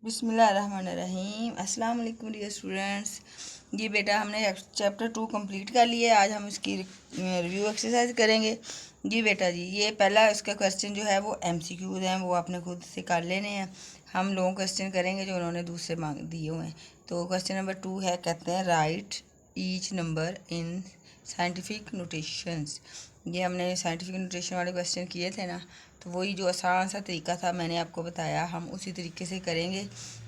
बिस्मिल्लाहिर्रहमानिर्रहीम। अस्सलाम वालेकुम डियर स्टूडेंट्स। जी बेटा, हमने चैप्टर 2 कंप्लीट कर लिया। आज हम इसकी रिव्यू एक्सरसाइज करेंगे। जी बेटा जी, ये पहला इसका क्वेश्चन जो है वो MCQ हैं, वो आपने खुद से कर लेने हैं। हम लॉन्ग क्वेश्चन करेंगे जो उन्होंने दूसरे मांग दिए हुए हैं। तो क्वेश्चन नंबर 2 है, कहते हैं right each number in scientific notations. ये हमने साइंटिफिक नोटेशन वाले क्वेश्चन किए थे ना, तो वही जो आसान सा तरीका था मैंने आपको बताया, हम उसी तरीके से करेंगे।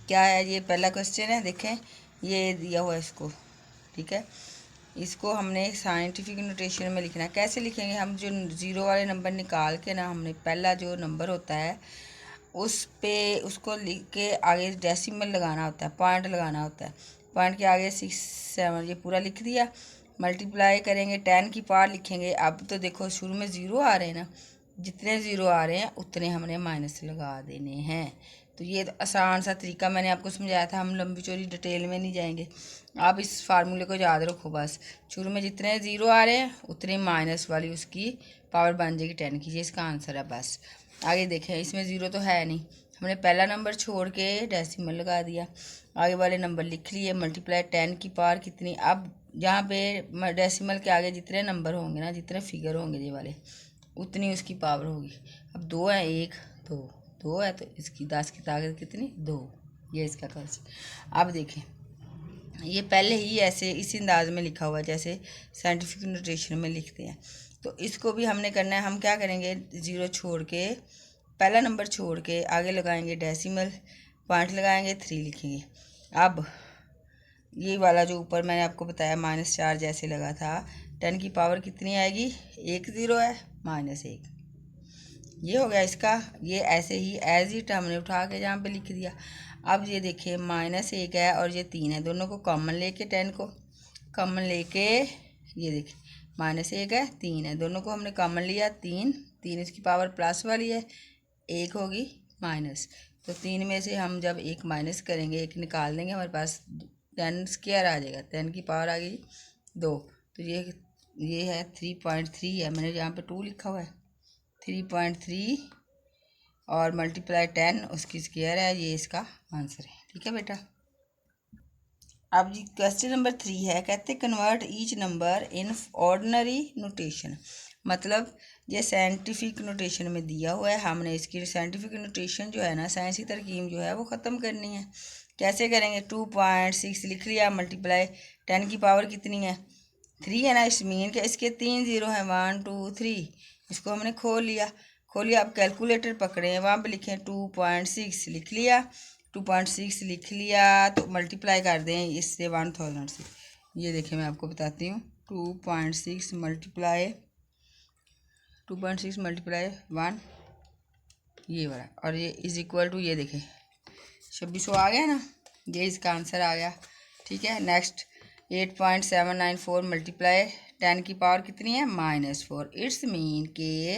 क्या है, ये पहला क्वेश्चन है, देखें ये दिया हुआ है इसको, ठीक है। इसको हमने साइंटिफिक नोटेशन में लिखना है। कैसे लिखेंगे हम, जो ज़ीरो वाले नंबर निकाल के ना, हमने पहला जो नंबर होता है उस पे उसको लिख के आगे डेसिमल लगाना होता है, पॉइंट लगाना होता है। पॉइंट के आगे 6 7 ये पूरा लिख दिया। मल्टीप्लाई करेंगे, 10 की पावर लिखेंगे। अब तो देखो शुरू में ज़ीरो आ रहे हैं ना, जितने ज़ीरो आ रहे हैं उतने हमने माइनस लगा देने हैं। तो ये तो आसान सा तरीका मैंने आपको समझाया था, हम लंबी चौड़ी डिटेल में नहीं जाएंगे। आप इस फार्मूले को याद रखो बस। शुरू में जितने ज़ीरो आ रहे हैं उतने माइनस वाली उसकी पावर बन जाएगी 10 की। ये इसका आंसर है बस। आगे देखें, इसमें ज़ीरो तो है नहीं, हमने पहला नंबर छोड़ के डेसिमल लगा दिया। आगे वाले नंबर लिख लिए। मल्टीप्लाई 10 की पावर कितनी। अब जहाँ पे डेसिमल के आगे जितने नंबर होंगे ना, जितने फिगर होंगे ये वाले, उतनी उसकी पावर होगी। अब दो है, एक दो, दो है तो इसकी 10 की ताकत कितनी, 2। ये इसका क्वेश्चन। अब देखें, ये पहले ही ऐसे इसी अंदाज में लिखा हुआ है जैसे साइंटिफिक नोटेशन में लिखते हैं। तो इसको भी हमने करना है। हम क्या करेंगे, ज़ीरो छोड़ के, पहला नंबर छोड़ के आगे लगाएंगे डेसिमल, पॉइंट लगाएंगे, 3 लिखेंगे। अब ये वाला जो ऊपर मैंने आपको बताया -4 जैसे लगा था, 10 की पावर कितनी आएगी, एक ज़ीरो है -1। ये हो गया इसका। ये ऐसे ही एज इट हमने उठा के यहाँ पे लिख दिया। अब ये देखिए -1 है और ये 3 है, दोनों को कॉमन लेके, 10 को कॉमन लेके, ये देखिए -1 है, 3 है, दोनों को हमने कॉमन लिया, 3 3 इसकी पावर प्लस वाली है, एक होगी माइनस। तो 3 में से हम जब एक माइनस करेंगे, एक निकाल देंगे, हमारे पास 10 स्क्वायर आ जाएगा, 10 की पावर आ गई 2। तो ये है 3.3 है, मैंने यहाँ पे 2 लिखा हुआ है, 3.3 और मल्टीप्लाई 10 उसकी स्क्वायर है। ये इसका आंसर है, ठीक है बेटा। अब जी क्वेश्चन नंबर 3 है, कहते convert each number in ordinary notation. मतलब ये साइंटिफिक नोटेशन में दिया हुआ है, हमने इसकी साइंटिफिक नोटेशन जो है ना, साइंसी तरकीब जो है वो ख़त्म करनी है। कैसे करेंगे, 2.6 लिख लिया, मल्टीप्लाई 10 की पावर कितनी है, 3 है ना, इस मीन के इसके 3 ज़ीरो हैं, 1 2 3। इसको हमने खोल लिया। खोलिए, आप कैलकुलेटर पकड़े, वहाँ पे लिखें 2.6 लिख लिया। 2.6 लिख लिया तो मल्टीप्लाई कर दें इससे 1000 से। ये देखें, मैं आपको बताती हूँ, 2.6 मल्टीप्लाई 1, ये वाला, और ये इज इक्वल टू, ये देखें 2600 आ गया ना, ये इसका आंसर आ गया, ठीक है। नेक्स्ट 8.794 मल्टीप्लाई 10 की पावर कितनी है, -4। इट्स मीन के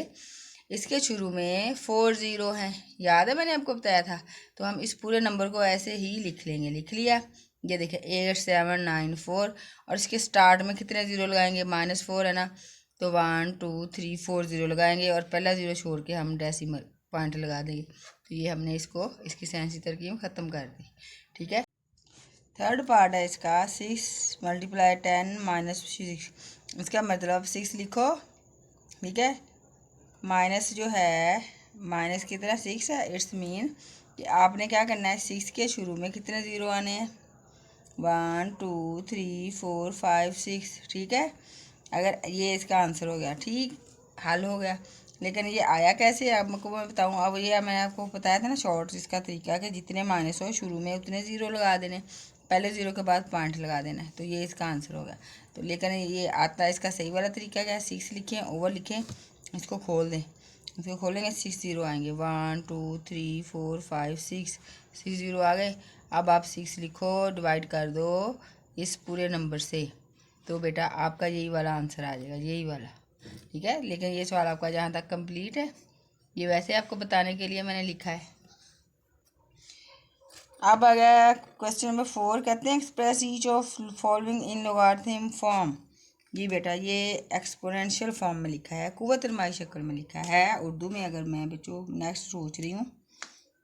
इसके शुरू में 4 ज़ीरो हैं, याद है मैंने आपको बताया था। तो हम इस पूरे नंबर को ऐसे ही लिख लेंगे, लिख लिया। ये देखिए 8794, और इसके स्टार्ट में कितने ज़ीरो लगाएंगे, -4 है ना, तो 1 2 3 4 ज़ीरो लगाएंगे और पहला ज़ीरो छोड़ के हम डेसिमल पॉइंट लगा देंगे। तो ये हमने इसको, इसकी साइंसी तरकीब ख़त्म कर दी, ठीक है। थर्ड पार्ट है इसका, 6 मल्टीप्लाई 10 -6। इसका मतलब 6 लिखो, ठीक है। माइनस जो है, माइनस कितना, 6 है। इट्स मीन कि आपने क्या करना है, 6 के शुरू में कितने ज़ीरो आने हैं, 1 2 3 4 5 6, ठीक है। अगर ये इसका आंसर हो गया, ठीक, हल हो गया। लेकिन ये आया कैसे, आपको मैं बताऊँ। अब ये मैंने आपको बताया था ना शॉर्ट इसका तरीका, कि जितने माइनस हो शुरू में उतने ज़ीरो लगा देने, पहले ज़ीरो के बाद पॉइंट लगा देना है। तो ये इसका आंसर हो गया। तो लेकिन ये आता है इसका सही वाला तरीका क्या है, 6 लिखें, ओवर लिखें, इसको खोल दें, इसको खोलेंगे 6 ज़ीरो आएंगे, 1 2 3 4 5 6 ज़ीरो आ गए। अब आप 6 लिखो, डिवाइड कर दो इस पूरे नंबर से, तो बेटा आपका यही वाला आंसर आ जाएगा, यही वाला, ठीक है। लेकिन ये सवाल आपका जहाँ तक कंप्लीट है, ये वैसे आपको बताने के लिए मैंने लिखा है। अब आ गया क्वेश्चन नंबर 4, कहते हैं express each of following in logarithm form. जी बेटा, ये एक्सपोनेंशियल फॉर्म में लिखा है, कुव्वत रमाई शक्ल में लिखा है उर्दू में। अगर मैं बच्चों नेक्स्ट सोच रही हूँ,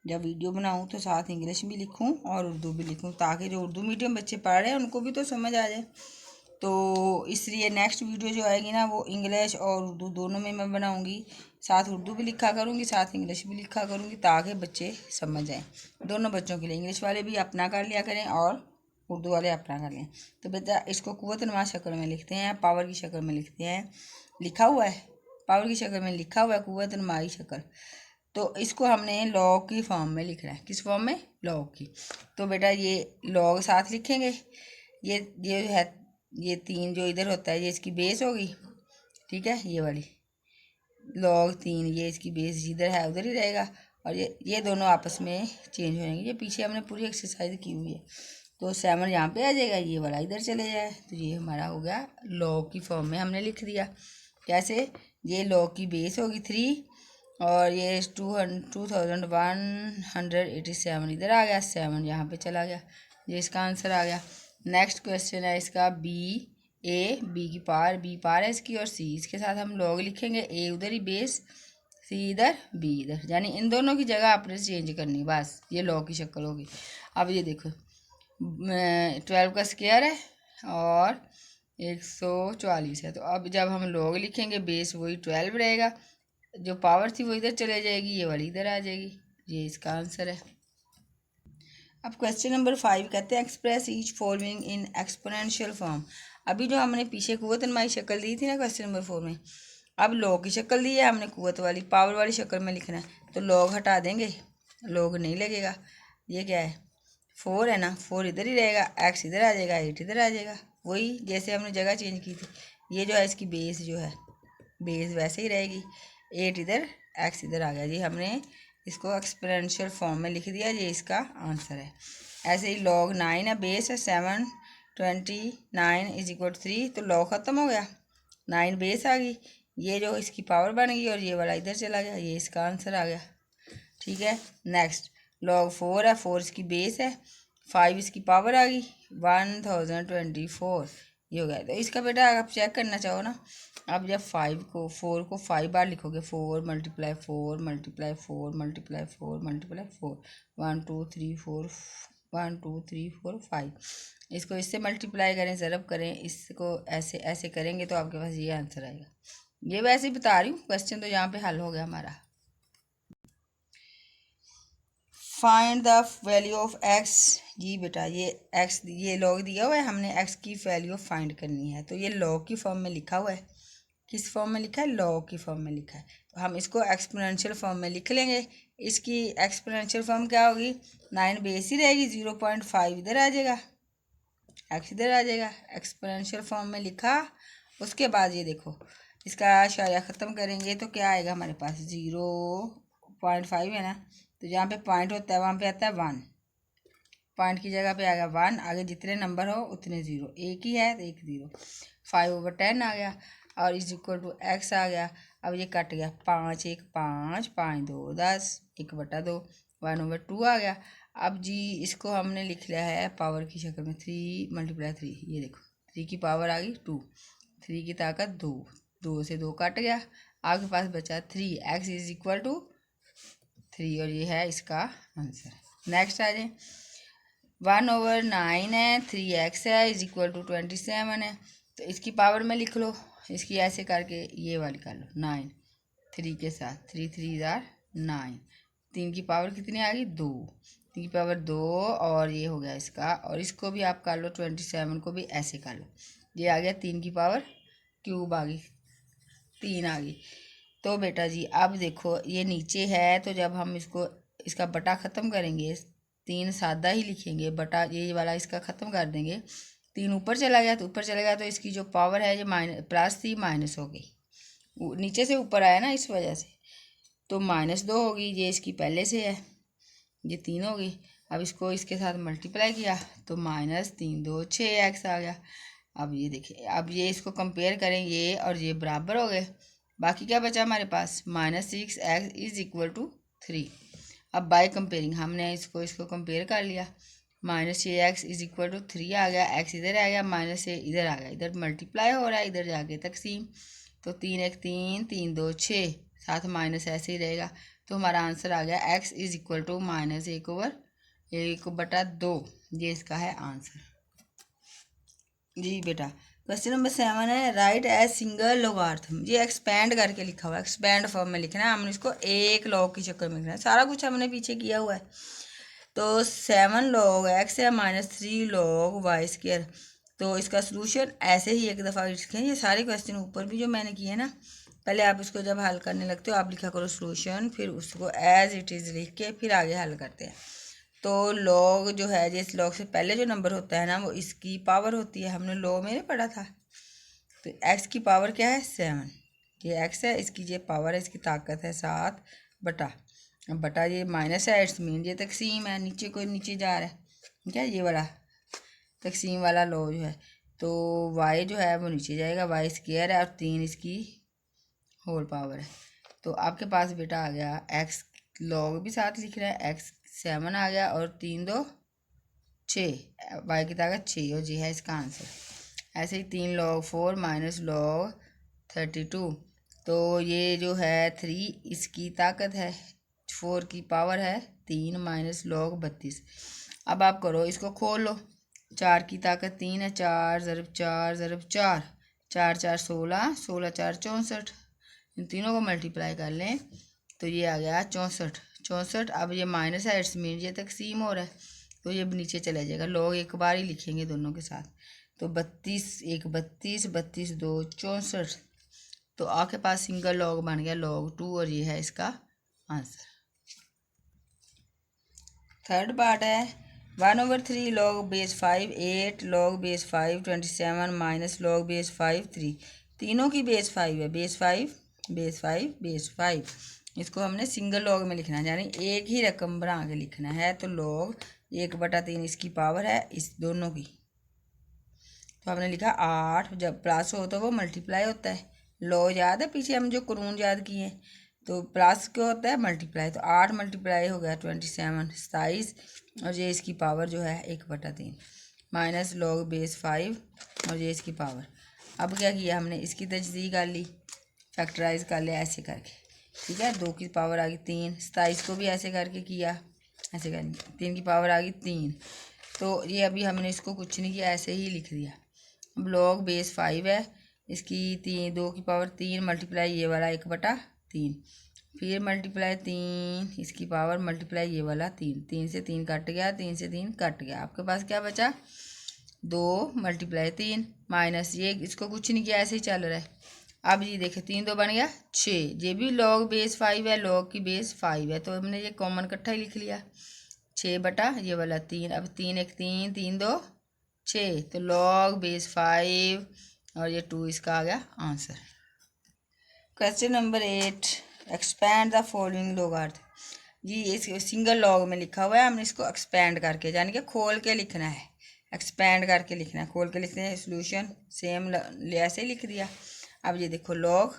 जब वीडियो बनाऊं तो साथ इंग्लिश भी लिखूं और उर्दू भी लिखूं, ताकि जो उर्दू मीडियम बच्चे पढ़ रहे हैं उनको भी तो समझ आ जाए। तो इसलिए नेक्स्ट वीडियो जो आएगी ना वो इंग्लिश और उर्दू दोनों में मैं बनाऊंगी, साथ उर्दू भी लिखा करूंगी, साथ इंग्लिश भी लिखा करूंगी, ताकि बच्चे समझ जाएं। दोनों बच्चों के लिए, इंग्लिश वाले भी अपना कर लिया करें और उर्दू वाले अपना कर लें। तो बेटा इसको कुव्वत-ए-नुमा शक्ल में लिखते हैं, पावर की शक्ल में लिखते हैं, लिखा हुआ है पावर की शक्ल में लिखा हुआ है कुव्वत-ए-नुमा शक्ल। तो इसको हमने लॉग की फॉर्म में लिखना है। किस फॉर्म में? लॉग की। तो बेटा ये लॉग साथ लिखेंगे, ये है ये 3 जो इधर होता है ये इसकी बेस होगी, ठीक है, ये वाली log 3 ये इसकी बेस जिधर है उधर ही रहेगा, और ये दोनों आपस में चेंज हो जाएंगे। ये पीछे हमने पूरी एक्सरसाइज की हुई है। तो 7 यहाँ पे आ जाएगा, ये वाला इधर चले जाए, तो ये हमारा हो गया log की फॉर्म में हमने लिख दिया। कैसे? ये log की बेस होगी 3 और ये 2187 इधर आ गया, 7 यहाँ पे चला गया, ये इसका आंसर आ गया। नेक्स्ट क्वेश्चन है इसका बी की पार है इसकी, और सी इसके साथ हम लॉग लिखेंगे, ए उधर ही बेस, सी इधर, बी इधर, यानी इन दोनों की जगह आपने चेंज करनी, बस ये लॉग की शक्ल होगी। अब ये देखो 12 का स्क्वायर है और 144 है, तो अब जब हम लॉग लिखेंगे बेस वही 12 रहेगा, जो पावर थी वो इधर चले जाएगी, ये वाली इधर आ जाएगी, ये इसका आंसर है। अब क्वेश्चन नंबर 5 कहते हैं express each following in exponential form. अभी जो हमने पीछे कुव्वत-ए-नुमा शक्ल दी थी ना क्वेश्चन नंबर 4 में, अब लॉग की शक्ल दी है हमने, कुव्वत वाली पावर वाली शक्ल में लिखना है, तो लॉग हटा देंगे, लॉग नहीं लगेगा। ये क्या है? 4 है ना, 4 इधर ही रहेगा, एक्स इधर आ जाएगा, 8 इधर आ जाएगा, वही जैसे हमने जगह चेंज की थी। ये जो है इसकी बेस जो है, बेस वैसे ही रहेगी, 8 इधर, एक्स इधर आ गया जी, हमने इसको एक्सपोनेंशियल फॉर्म में लिख दिया, ये इसका आंसर है। ऐसे ही log 9 है, बेस है 729 = 3, तो log ख़त्म हो गया, 9 बेस आ गई, ये जो इसकी पावर बन गई और ये वाला इधर चला गया, ये इसका आंसर आ गया, ठीक है। नेक्स्ट log 4 है, 4 इसकी बेस है, 5 इसकी पावर आ गई, 1024, ये हो गया। तो इसका बेटा आप चेक करना चाहो ना, अब जब 4 को 5 बार लिखोगे, 4 × 4 × 4 × 4 × 4 × 4, 1 2 3 4 1 2 3 4 5, इसको इससे मल्टीप्लाई करें, ज़रब करें, इसको ऐसे ऐसे करेंगे तो आपके पास ये आंसर आएगा। ये वैसे ही बता रही हूँ, क्वेश्चन तो यहाँ पे हल हो गया हमारा। Find the value of x. जी बेटा ये एक्स, ये लॉग दिया हुआ है, हमने एक्स की वैल्यू फाइंड करनी है, तो ये लॉग की फॉर्म में लिखा हुआ है। किस फॉर्म में लिखा है? लॉग की फॉर्म में लिखा है, तो हम इसको एक्सपोनेंशियल फॉर्म में लिख लेंगे। इसकी एक्सपोनेंशियल फॉर्म क्या होगी? 9 बेस ही रहेगी, 0.5 इधर आ जाएगा, एक्स इधर आ जाएगा, एक्सपोनेंशियल फॉर्म में लिखा। उसके बाद ये देखो इसका शाया ख़त्म करेंगे तो क्या आएगा हमारे पास? 0.5 है ना, तो जहाँ पे पॉइंट होता है वहाँ पे आता है 1, पॉइंट की जगह पे आएगा 1, आगे जितने नंबर हो उतने 0, एक ही है तो एक 0, 5/10 आ गया, और = x आ गया। अब ये कट गया, 5 1 5 5 2 10, 1/2, 1/2 आ गया। अब जी इसको हमने लिख लिया है पावर की शक्ल में, 3 × 3, ये देखो 3 की पावर आ गई 2, 3 की ताकत 2, 2 से 2 कट गया, आपके पास बचा 3, x = 3, और ये है इसका आंसर। नेक्स्ट आ जाए, 1/9 है, 3x है, = 27 है, तो इसकी पावर में लिख लो, इसकी ऐसे करके ये वाली कर लो 9, 3 के साथ, 3 3 9, 3 की पावर कितनी आ गई? 2, 3 की पावर 2, और ये हो गया इसका, और इसको भी आप कर लो 27 को भी ऐसे कर लो, ये आ गया 3 की पावर क्यूब आ गई, 3 आ गई। तो बेटा जी अब देखो ये नीचे है, तो जब हम इसका बटा ख़त्म करेंगे, 3 सादा ही लिखेंगे, बटा ये वाला इसका ख़त्म कर देंगे, 3 ऊपर चला गया, तो ऊपर चला गया तो इसकी जो पावर है ये प्लस थी माइनस हो गई, नीचे से ऊपर आया ना इस वजह से, तो -2 होगी, ये इसकी पहले से है, ये 3 होगी। अब इसको इसके साथ मल्टीप्लाई किया तो -3 2 6x आ गया। अब ये देखिए, अब ये इसको कंपेयर करें, ये और ये बराबर हो गए, बाकी क्या बचा हमारे पास? -6x = 3। अब बाय कंपेयरिंग हमने इसको कंपेयर कर लिया, -6x = 3 आ गया, x इधर आ गया, -6 इधर आ गया, इधर मल्टीप्लाई हो रहा है, इधर जाके तकसीम, तो 3 1 3 3 2 6, साथ माइनस ऐसे ही रहेगा, तो हमारा आंसर आ गया x इज इक्वल टू -1/1/2। ये इसका है आंसर। जी बेटा क्वेश्चन नंबर 7 है राइट एज सिंगल लॉगरिथम। ये एक्सपेंड करके लिखा हुआ है, एक्सपेंड फॉर्म में लिखना है, हमने इसको एक लॉग की शक्ल में लिखना है। सारा कुछ हमने पीछे किया हुआ है। तो 7 log x है -3 log y²। तो इसका सोल्यूशन ऐसे ही एक दफ़ा लिखें। ये सारे क्वेश्चन ऊपर भी जो मैंने किए ना, पहले आप इसको जब हल करने लगते हो आप लिखा करो सोल्यूशन, फिर उसको एज इट इज़ लिख के फिर आगे हल करते हैं। तो लॉग जो है, जिस लॉग से पहले जो नंबर होता है ना, वो इसकी पावर होती है। हमने लॉग में नहीं पढ़ा था। तो x की पावर क्या है 7। ये x है, इसकी ये पावर है, इसकी ताकत है 7 बटा। अब बटा ये माइनस है, इट्स मीन ये तकसीम है, नीचे कोई नीचे जा रहा है, ठीक है, ये वाला तकसीम वाला लॉ जो है। तो y जो है वो नीचे जाएगा, y² है और 3 इसकी होल पावर है। तो आपके पास बेटा आ गया x लॉग भी साथ लिख रहा है, x 7 आ गया और 3 2 6, y की ताकत 6 और जी है इसका आंसर। ऐसे ही 3 log 4 माइनस log 32। तो ये जो है 3 इसकी ताकत है, 4 की पावर है 3 माइनस log 32। अब आप करो इसको खोल लो। 4 की ताकत 3 है, 4 ज़रब 4 ज़रब 4, 4 4 16, 16 4 64। इन तीनों को मल्टीप्लाई कर लें तो ये आ गया 64 64। अब ये माइनस है, इट्स मीन ये तकसीम हो रहा है, तो ये नीचे चला जाएगा। लॉग एक बार ही लिखेंगे दोनों के साथ। तो 32 1 32, 32 2 64। तो आपके पास सिंगल लॉग बन गया log 2 और ये है इसका आंसर। थर्ड पार्ट है 1/3 log base 5 8 log base 5 27 minus log base 5 3। तीनों की बेस 5 है, बेस 5 बेस 5 बेस 5। इसको हमने सिंगल लॉग में लिखना है, यानी एक ही रकम बना के लिखना है। तो log 1/3 इसकी पावर है इस दोनों की। तो हमने लिखा 8, जब प्लस हो तो वो मल्टीप्लाई होता है। लॉ याद है, पीछे हम जो कुरून याद किए हैं, तो प्लस क्या होता है मल्टीप्लाई। तो 8 मल्टीप्लाई हो गया 27 27, और ये इसकी पावर जो है 1/3 माइनस log base 5 और ये इसकी पावर। अब क्या किया हमने, इसकी तजदीद कर ली, फैक्टराइज कर लिया ऐसे करके, ठीक है। 2 की पावर आ गई 3, 27 को भी ऐसे करके किया, ऐसे कर 3 की पावर आ गई 3। तो ये अभी हमने इसको कुछ नहीं किया, ऐसे ही लिख दिया। अब log base 5 है, इसकी 2 की पावर 3 मल्टीप्लाई ये वाला 1/3, फिर मल्टीप्लाई 3 इसकी पावर मल्टीप्लाई ये वाला 3, 3 से 3 कट गया, 3 से 3 कट गया। आपके पास क्या बचा 2 मल्टीप्लाई 3 माइनस ये, इसको कुछ नहीं किया, ऐसे ही चल रहा है। अब ये देखिए 3 2 बन गया 6, ये भी log base 5 है, log की बेस 5 है, तो हमने ये कॉमन इकट्ठा ही लिख लिया 6 बटा ये वाला 3। अब 3 1 3 3 2 6, तो log base 5 और ये 2 इसका आ गया answer. Question number 8 expand the following logarithm. जी इस सिंगल लॉग में लिखा हुआ है, हमने इसको एक्सपैंड करके यानी कि खोल के लिखना है, एक्सपैंड करके लिखना है, खोल के लिखते हैं। सोल्यूशन सेम ऐसे ही लिख दिया। अब ये देखो log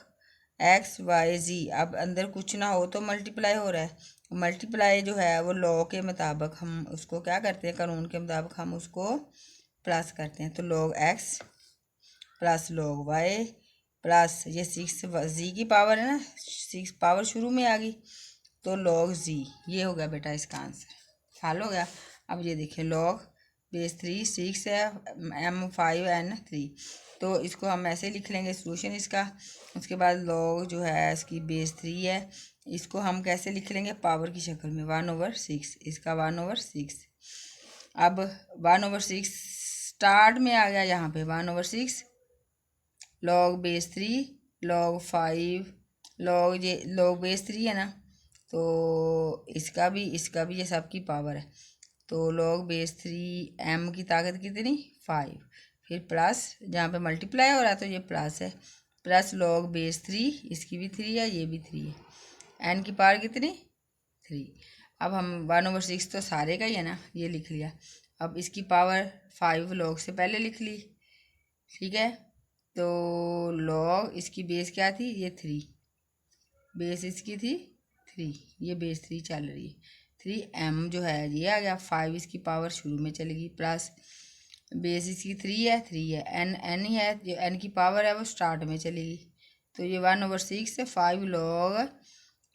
x y z, अब अंदर कुछ ना हो तो मल्टीप्लाई हो रहा है। मल्टीप्लाई जो है वो लॉ के मुताबिक हम उसको क्या करते हैं, कानून के मुताबिक हम उसको प्लस करते हैं। तो log x plus log y plus ये 6 जी की पावर है ना, 6 पावर शुरू में आ गई, तो log z, ये हो गया बेटा इसका आंसर, हल हो गया। अब ये देखिए log base 3 6 है, m 5 n 3, तो इसको हम ऐसे लिख लेंगे सोल्यूशन इसका। उसके बाद log जो है इसकी बेस 3 है, इसको हम कैसे लिख लेंगे पावर की शक्ल में 1/6, इसका 1/6। अब 1/6 स्टार्ट में आ गया, यहाँ पे 1/6 log base 3 log 5 log base 3 है ना, तो इसका भी ये सब की पावर है। तो log base 3 m की ताकत कितनी 5, फिर प्लस जहाँ पे मल्टीप्लाई हो रहा है तो ये प्लस है, प्लस log base 3 इसकी भी 3 है, ये भी 3 है, n की पावर कितनी 3। अब हम 1/6 तो सारे का ही है ना, ये लिख लिया। अब इसकी पावर 5 log से पहले लिख ली, ठीक है। तो log इसकी बेस क्या थी, ये 3, बेस इसकी थी 3, ये बेस 3 चल रही है, 3m जो है ये आ गया, 5 इसकी पावर शुरू में चलेगी, प्लस बेस इसकी 3 है, n ही है, जो n की पावर है वो स्टार्ट में चलेगी। तो ये 1/6 से 5 log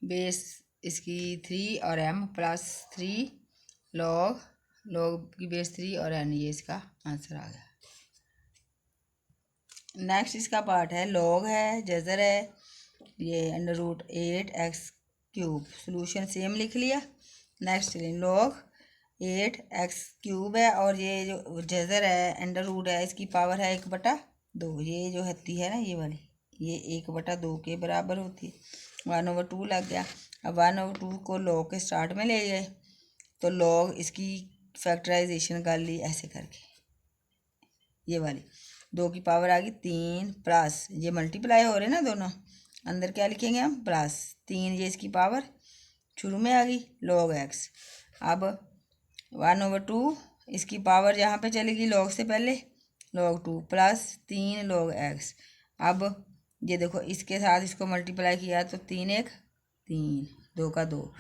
बेस इसकी 3 और m प्लस 3 लॉग की बेस 3 और n, ये इसका आंसर आ गया। नेक्स्ट इसका पार्ट है लॉग है, जजर है, ये √8x³ सोल्यूशन सेम लिख लिया। नेक्स्ट log 8x³ है और ये जो जजर है अंडर रूट है, इसकी पावर है 1/2। ये जो होती है ना ये वाली, ये 1/2 के बराबर होती है। 1/2 लग गया। अब 1/2 को लॉग के स्टार्ट में ले गए तो लॉग इसकी फैक्टराइजेशन कर ली ऐसे करके, ये वाली 2 की पावर आ गई 3 प्लस, ये मल्टीप्लाई हो रहे ना दोनों, अंदर क्या लिखेंगे हम प्लस 3, ये इसकी पावर शुरू में आ गई log x। अब 1/2 इसकी पावर यहाँ पे चलेगी लॉग से पहले log 2 प्लस 3 log x। अब ये देखो इसके साथ इसको मल्टीप्लाई किया तो 3 1 3, 2 का 2,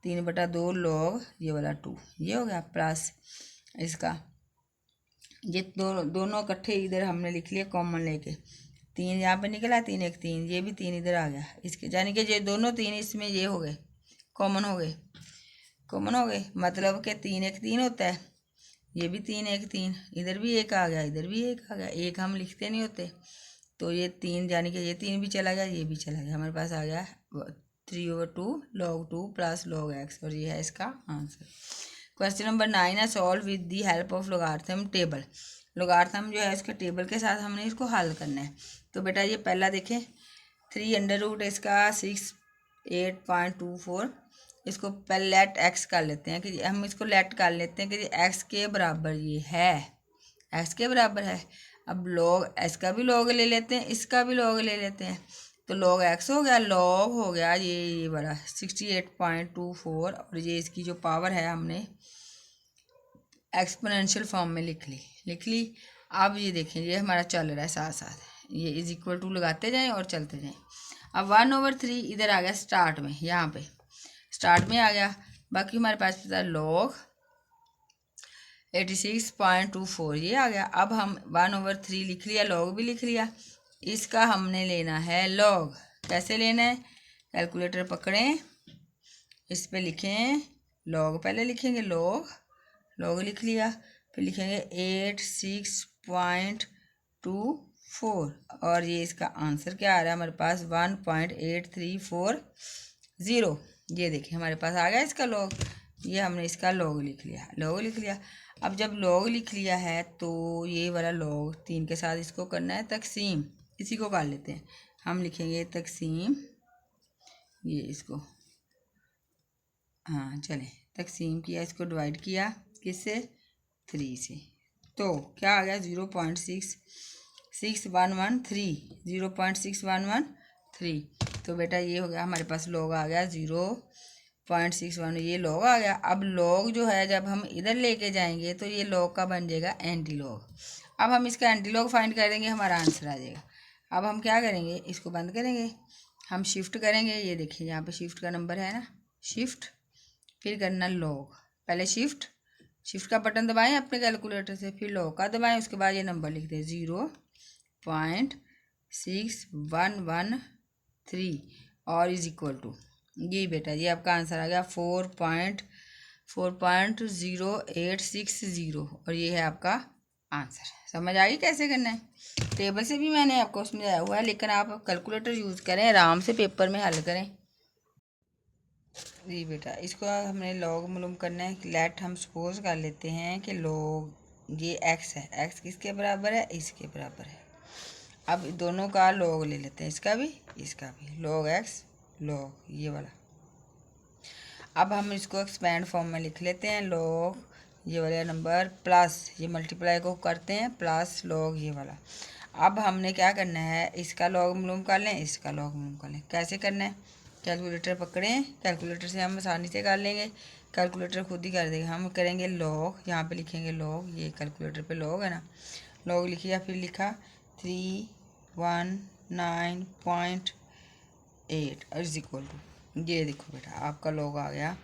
3/2 log ये वाला 2, ये हो गया प्लस इसका, ये दोनों इकट्ठे इधर हमने लिख लिया कॉमन लेके, 3 यहाँ पे निकला, 3 1 3, ये भी 3 इधर आ गया इसके, यानी कि ये दोनों 3 इसमें ये हो गए कॉमन हो गए, मतलब कि 3 1 3 होता है, ये भी 3 1 3, इधर भी 1 आ गया, इधर भी 1 आ गया, 1 हम लिखते नहीं होते, तो ये 3 यानी कि ये 3 भी चला गया, ये भी चला गया, हमारे पास आ गया 3/2 log 2 प्लस log x, और ये है इसका आंसर। क्वेश्चन नंबर 9 है solve with the help of logarithm table. Logarithm जो है उसके टेबल के साथ हमने इसको हल करना है। तो बेटा ये पहला देखें 3 इसका 68.24, इसको पहले लेट x कर लेते हैं कि हम इसको लेट कर लेते हैं कि x के बराबर ये है, x के बराबर है। अब log x का भी log ले लेते हैं, इसका भी log ले लेते हैं, तो log x हो गया, log हो गया ये वाला 68.24, और ये इसकी जो पावर है हमने एक्सपोनेंशियल फॉर्म में लिख ली। अब ये देखें ये हमारा चल रहा है साथ साथ, ये =2 लगाते जाएं और चलते जाएं। अब 1/3 इधर आ गया स्टार्ट में, यहाँ पे स्टार्ट में आ गया, बाकी हमारे पास पता log 86.24 ये आ गया। अब हम 1/3 लिख लिया, log भी लिख लिया, इसका हमने लेना है log। कैसे लेना है, कैलकुलेटर पकड़ें, इस पे लिखें log, पहले लिखेंगे log लिख लिया, फिर लिखेंगे 86.24, और ये इसका आंसर क्या आ रहा है हमारे पास 1.8340। ये देखिए हमारे पास आ गया इसका log, ये हमने इसका log लिख लिया। अब जब log लिख लिया है तो ये वाला log 3 के साथ इसको करना है तकसीम, इसी को कर लेते हैं, हम लिखेंगे तकसीम, ये इसको हाँ चलें, तकसीम किया, इसको डिवाइड किया किससे 3 से, तो क्या आ गया 0.6113। तो बेटा ये हो गया हमारे पास log आ गया 0.61, ये log आ गया। अब log जो है जब हम इधर लेके जाएंगे तो ये log का बन जाएगा एंटी log। अब हम इसका एंटी log फाइंड कर देंगे, हमारा आंसर आ जाएगा। अब हम क्या करेंगे, इसको बंद करेंगे, हम शिफ्ट करेंगे, ये देखिए यहाँ पे शिफ्ट का नंबर है ना, शिफ्ट फिर करना log, पहले शिफ्ट का बटन दबाएं अपने कैलकुलेटर से, फिर log का दबाएं, उसके बाद ये नंबर लिख दें 0.6113 और =, ये बेटा ये आपका आंसर आ गया 4.0860, और ये है आपका आंसर। समझ आ गई कैसे करना है, टेबल से भी मैंने आपको समझाया हुआ है, लेकिन आप कैलकुलेटर यूज़ करें, आराम से पेपर में हल करें। जी बेटा इसको हमने log मालूम करना है, लेट हम सपोज कर लेते हैं कि log ये x है, x किसके बराबर है, इसके बराबर है। अब दोनों का log ले लेते हैं, इसका भी log x log ये वाला। अब हम इसको एक्सपेंड फॉर्म में लिख लेते हैं, log ये वाला नंबर प्लस ये मल्टीप्लाई को करते हैं प्लस log ये वाला। अब हमने क्या करना है, इसका log मालूम कर लें, इसका log मालूम कर लें। कैसे करना है, कैलकुलेटर पकड़ें, कैलकुलेटर से हम आसानी से कर लेंगे, कैलकुलेटर खुद ही कर देगा। हम करेंगे log, यहाँ पे लिखेंगे log, ये कैलकुलेटर पे log है ना, log लिखिए, फिर लिखा 319.8 और =, ये देखो बेटा आपका log आ गया,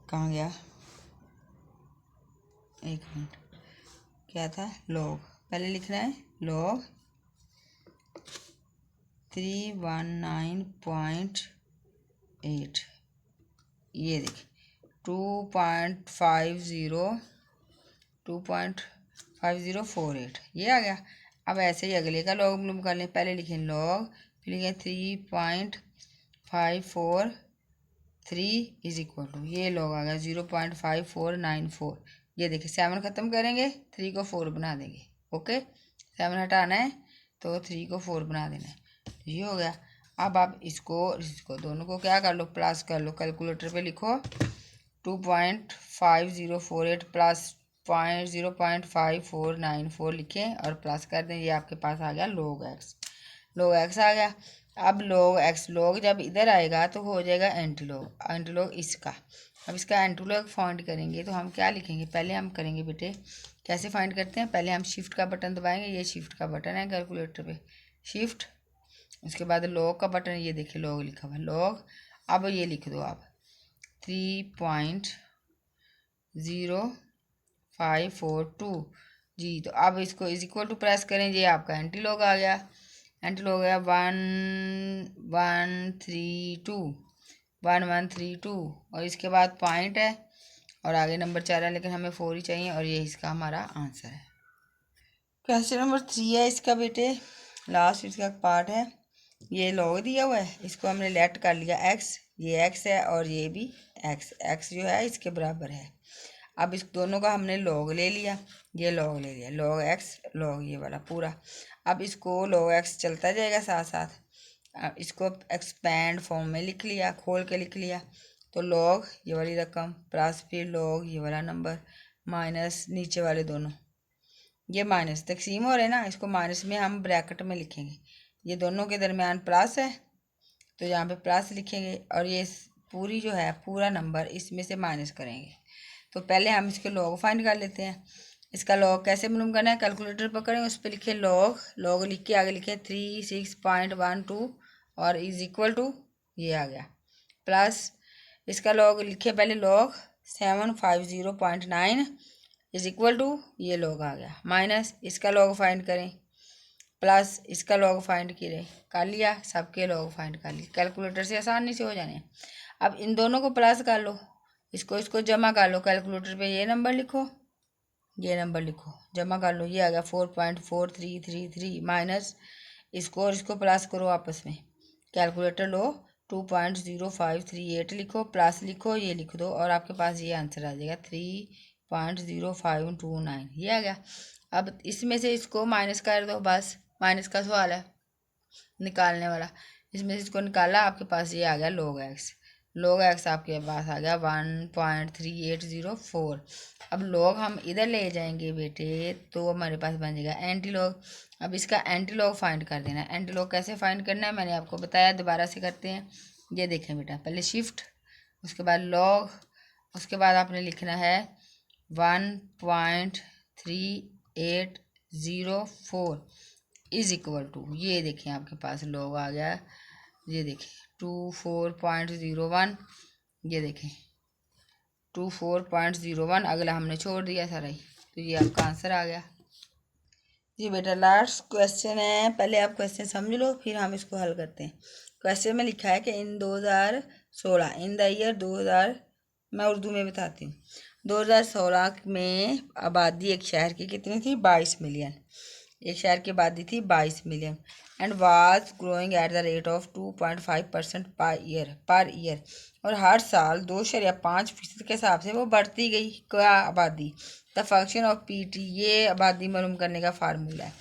कहाँ गया, एक मिनट, क्या था log, पहले लिखना है log 319.8 ये देखिए 2.5048 ये आ गया। अब ऐसे ही अगले का लॉग मालूम कर लें। पहले लिखें लॉग, फिर लिखें 3.543 इज इक्वल टू, ये लॉग आ गया 0.5494। ये देखिए 7 ख़त्म करेंगे, 3 को 4 बना देंगे। ओके, 7 हटाना है तो 3 को 4 बना देना है, ये हो गया। अब आप इसको दोनों को क्या कर लो, प्लस कर लो। कैलकुलेटर पे लिखो 2.5048 प्लस 0.5494 लिखें और प्लस कर दें। ये आपके पास आ गया log x। log x आ गया। अब log x log जब इधर आएगा तो हो जाएगा एंटी लॉग इसका। अब इसका एंटी लॉग फाइंड करेंगे तो हम क्या लिखेंगे, पहले हम करेंगे बेटे कैसे फाइंड करते हैं। पहले हम शिफ्ट का बटन दबाएंगे, ये शिफ्ट का बटन है कैलकुलेटर पे, शिफ्ट। उसके बाद लॉग का बटन, ये देखिए लॉग लिखा हुआ है लॉग। अब ये लिख दो आप 3.0542 जी। तो अब इसको इज इक्वल टू प्रेस करें, ये आपका एंटी लॉग आ गया। एंटी लॉग गया 1132 और इसके बाद पॉइंट है और आगे नंबर 4 है, लेकिन हमें 4 ही चाहिए और ये इसका हमारा आंसर है। क्वेश्चन नंबर 3 है इसका बेटे, लास्ट इसका पार्ट है। ये लॉग दिया हुआ है, इसको हमने लेट कर लिया x, ये x है और ये भी x जो है इसके बराबर है। अब इस दोनों का हमने लॉग ले लिया, ये लॉग ले लिया, log x log ये वाला पूरा। अब इसको log x चलता जाएगा साथ साथ। अब इसको एक्सपैंड फॉर्म में लिख लिया, खोल के लिख लिया। तो log ये वाली रकम प्लस फिर log ये वाला नंबर माइनस नीचे वाले दोनों, ये माइनस तकसीम हो रहे हैं ना, इसको माइनस में हम ब्रैकेट में लिखेंगे। ये दोनों के दरमियान प्लस है तो यहाँ पे प्लस लिखेंगे और ये पूरी जो है पूरा नंबर इसमें से माइनस करेंगे। तो पहले हम इसके लॉग फाइंड कर लेते हैं। इसका लॉग कैसे मालूम करना है, कैलकुलेटर पकड़ें, उस पर लिखें लॉग लिख के आगे लिखें 36.12 और इज इक्वल टू ये आ गया प्लस। इसका लॉग लिखे पहले लॉग 750.9 इज इक्वल टू ये लॉग आ गया माइनस। इसका लॉग फाइंड करें प्लस इसका लॉग फाइंड कर लिया, सबके लॉग फाइंड कर लिए। कैलकुलेटर से आसानी से हो जाने। अब इन दोनों को प्लस कर लो, इसको जमा कर लो। कैलकुलेटर पे ये नंबर लिखो, ये नंबर लिखो, जमा कर लो, ये आ गया 4.4333 माइनस इसको और इसको प्लस करो आपस में। कैलकुलेटर लो 2.0538 लिखो, प्लस लिखो, ये लिख दो और आपके पास ये आंसर आ जाएगा 3.0529 ये आ गया। अब इसमें से इसको माइनस कर दो, बस माइनस का सवाल है निकालने वाला। इसमें से इसको निकाला, आपके पास ये आ गया log x आपके पास आ गया 1.3804। अब log हम इधर ले जाएंगे बेटे तो हमारे पास बन जाएगा एंटी लॉग। अब इसका एंटी लॉग फाइंड कर देना है। एंटी लॉग कैसे फाइंड करना है मैंने आपको बताया, दोबारा से करते हैं। ये देखें बेटा, पहले शिफ्ट, उसके बाद log, उसके बाद आपने लिखना है 1.3804 इज इक्वल टू, ये देखें आपके पास log आ गया, ये देखें 24.01, ये देखें 24.01, अगला हमने छोड़ दिया सारा ही, तो ये आपका आंसर आ गया जी। बेटा लास्ट क्वेश्चन है, पहले आप क्वेश्चन समझ लो फिर हम इसको हल करते हैं। क्वेश्चन में लिखा है कि इन 2016 इन द ईयर 2000, मैं उर्दू में बताती हूँ। 2016 में आबादी एक शहर की कितनी थी, 22 मिलियन। एक शहर की आबादी थी 22 million and was growing at the rate of 2.5% per year और हर साल 2.5% के हिसाब से वो बढ़ती गई क्या आबादी। द फंक्शन ऑफ पीटी, ये आबादी मालूम करने का फार्मूला है।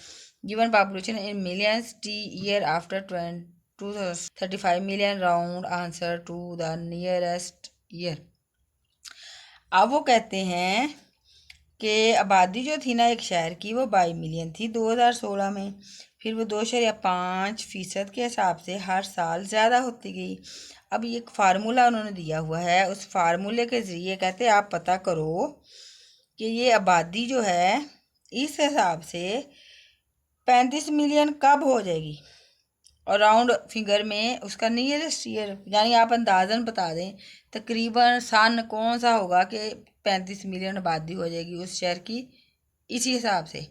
Given population in millions T year after 35 million round answer to the nearest year. अब वो कहते हैं कि आबादी जो थी ना एक शहर की वो 22 मिलियन थी 2016 में, फिर वो 2.5% के हिसाब से हर साल ज़्यादा होती गई। अब ये एक फार्मूला उन्होंने दिया हुआ है, उस फार्मूले के ज़रिए कहते हैं आप पता करो कि ये आबादी जो है इस हिसाब से 35 मिलियन कब हो जाएगी और राउंड फिगर में उसका नियरेस्ट ईयर, यानी आप अंदाज़न बता दें तकरीबन सन कौन सा होगा कि 35 मिलियन आबादी हो जाएगी उस शहर की इसी हिसाब से।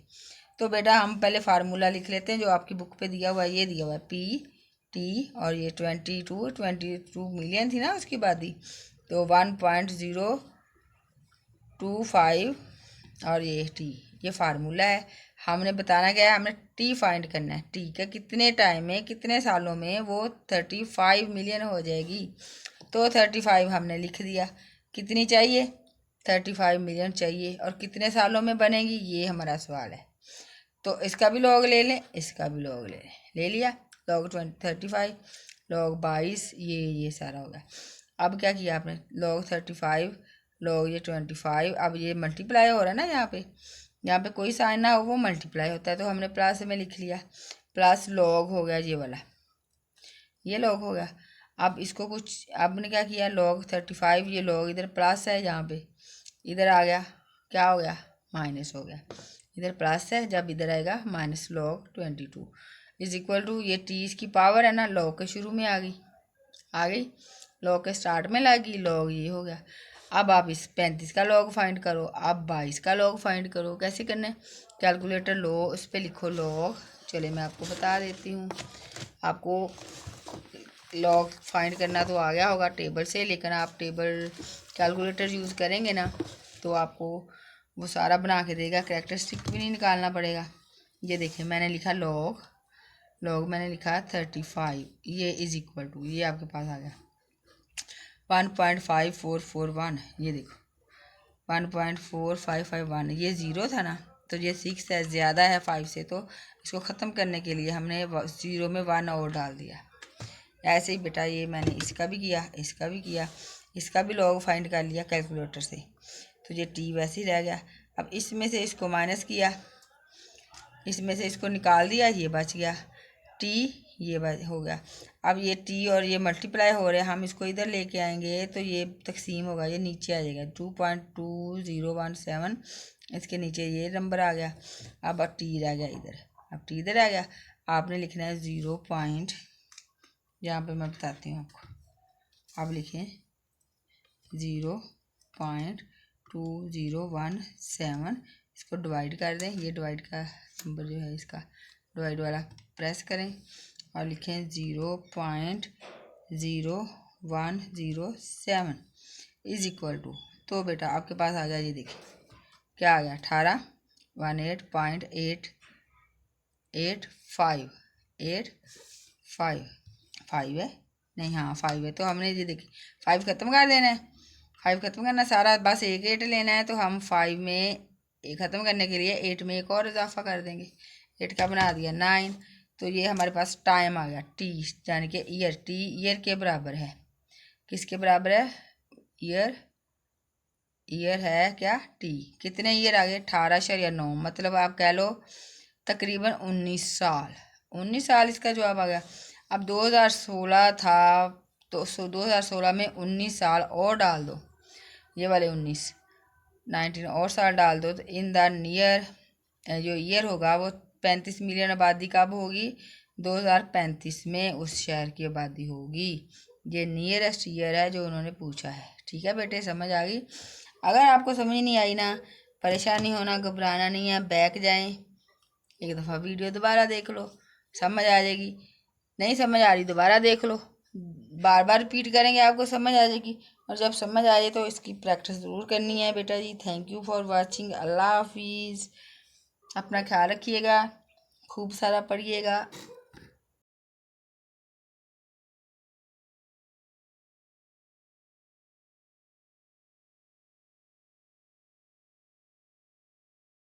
तो बेटा हम पहले फार्मूला लिख लेते हैं जो आपकी बुक पे दिया हुआ है। ये दिया हुआ है पी टी और ये 22 मिलियन थी ना उसकी आबादी, तो 1.025 और ये टी, ये फार्मूला है। हमने बताना क्या है, हमने टी फाइंड करना है। टी का कितने टाइम में, कितने सालों में वो 35 मिलियन हो जाएगी। तो 35 हमने लिख दिया। कितनी चाहिए, 35 मिलियन चाहिए, और कितने सालों में बनेगी, ये हमारा सवाल है। तो इसका भी लॉग ले लें, इसका भी लॉग ले लें, ले लिया। लॉग 35, लॉग 22, ये सारा होगा। अब क्या किया आपने, लॉग 35, लॉग ये 25। अब ये मल्टीप्लाई हो रहा है ना, यहाँ पे कोई साइन ना हो, वो मल्टीप्लाई होता है, तो हमने प्लस में लिख लिया। प्लस लॉग हो गया ये वाला, ये लॉग हो गया। अब इसको कुछ आपने क्या किया, लॉग 35, ये लॉग इधर प्लस है, यहाँ पे इधर आ गया, क्या हो गया, माइनस हो गया। इधर प्लस है, जब इधर आएगा minus log 22 is equal to, ये टी इसकी पावर है ना, लॉग के शुरू में आ गई, लॉग के स्टार्ट में लगी, लॉग ये हो गया। अब आप इस 35 का लॉग फाइंड करो, अब 22 का लॉग फाइंड करो। कैसे करना है, कैलकुलेटर लो, उस पर लिखो लॉग। चलिए मैं आपको बता देती हूँ। आपको लॉग फाइंड करना तो आ गया होगा टेबल से, लेकिन आप टेबल कैलकुलेटर यूज़ करेंगे ना, तो आपको वो सारा बना के देगा, कैरेक्टरिस्टिक भी नहीं निकालना पड़ेगा। ये देखिए मैंने लिखा लॉग मैंने लिखा 35, ये इज इक्वल टू, ये आपके पास आ गया 1.5441। ये देखो 1.4551, ये ज़ीरो था ना, तो ये 6 है, ज़्यादा है 5 से, तो इसको ख़त्म करने के लिए हमने ज़ीरो में 1 और डाल दिया। ऐसे ही बेटा ये मैंने इसका भी किया, इसका भी किया, इसका भी लॉग फाइंड कर लिया कैलकुलेटर से, तो ये टी वैसे ही रह गया। अब इसमें से इसको माइनस किया, इसमें से इसको निकाल दिया, ये बच गया टी, ये हो गया। अब ये टी और ये मल्टीप्लाई हो रहे हैं, हम इसको इधर लेके आएंगे तो ये तकसीम होगा, ये नीचे आ जाएगा 2.2017, इसके नीचे ये नंबर आ गया। अब टी रह गया इधर, अब टी इधर आ गया। आपने लिखना है 0. यहाँ पे मैं बताती हूँ आपको, आप लिखें 0.2017, इसको डिवाइड कर दें, ये डिवाइड का नंबर जो है इसका डिवाइड वाला प्रेस करें और लिखें 0.0107 इज इक्वल टू, तो बेटा आपके पास आ गया, ये देखिए क्या आ गया 18, 18.885 5 है नहीं, हाँ 5 है। तो हमने ये देखिए 5 ख़त्म कर देना है, 5 ख़त्म करना सारा, बस एक 8 लेना है, तो हम 5 में ख़त्म करने के लिए 8 में एक और इजाफा कर देंगे। 8 का बना दिया 9, तो ये हमारे पास टाइम आ गया टी, यानी कि ईयर। टी ईयर के बराबर है, किसके बराबर है, ईयर है क्या, टी। कितने ईयर आ गए, 18.9, मतलब आप कह लो तकरीबन 19 साल। 19 साल इसका जवाब आ गया। अब 2016 था, तो 2016 में 19 साल और डाल दो, ये वाले 19 और साल डाल दो, तो इन द नियर जो ईयर होगा वो 35 मिलियन आबादी कब होगी, 2035 में उस शहर की आबादी होगी। ये नियरेस्ट ईयर है जो उन्होंने पूछा है। ठीक है बेटे, समझ आ गई। अगर आपको समझ नहीं आई ना, परेशानी होना, घबराना नहीं है, बैक जाएं, एक दफ़ा वीडियो दोबारा देख लो, समझ आ जाएगी। नहीं समझ आ रही दोबारा देख लो, बार बार रिपीट करेंगे आपको समझ आ जाएगी, और जब समझ आ जाए तो इसकी प्रैक्टिस ज़रूर करनी है बेटा जी। थैंक यू फॉर वाचिंग, अल्लाह हाफिज़। अपना ख्याल रखिएगा, खूब सारा पढ़िएगा।